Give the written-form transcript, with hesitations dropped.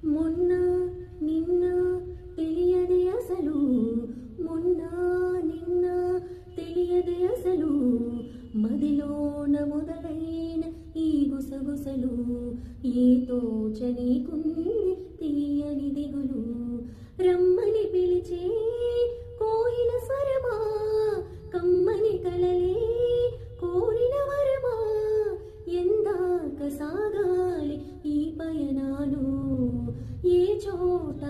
మొన్న నిన్న తెలియదే అసలు, మొన్న నిన్న తెలియదే అసలు, మదిలోన మొదలైన ఈ గుసగుసలు, ఏ తోచనీకుంది తీయని దిగులు. రమ్మని పిలిచే కోయిల స్వరమా, కమ్మని కలలే కోరిన వరమా, ఎందాక సాగాలి ఈ పయనాలు, ఏ చోట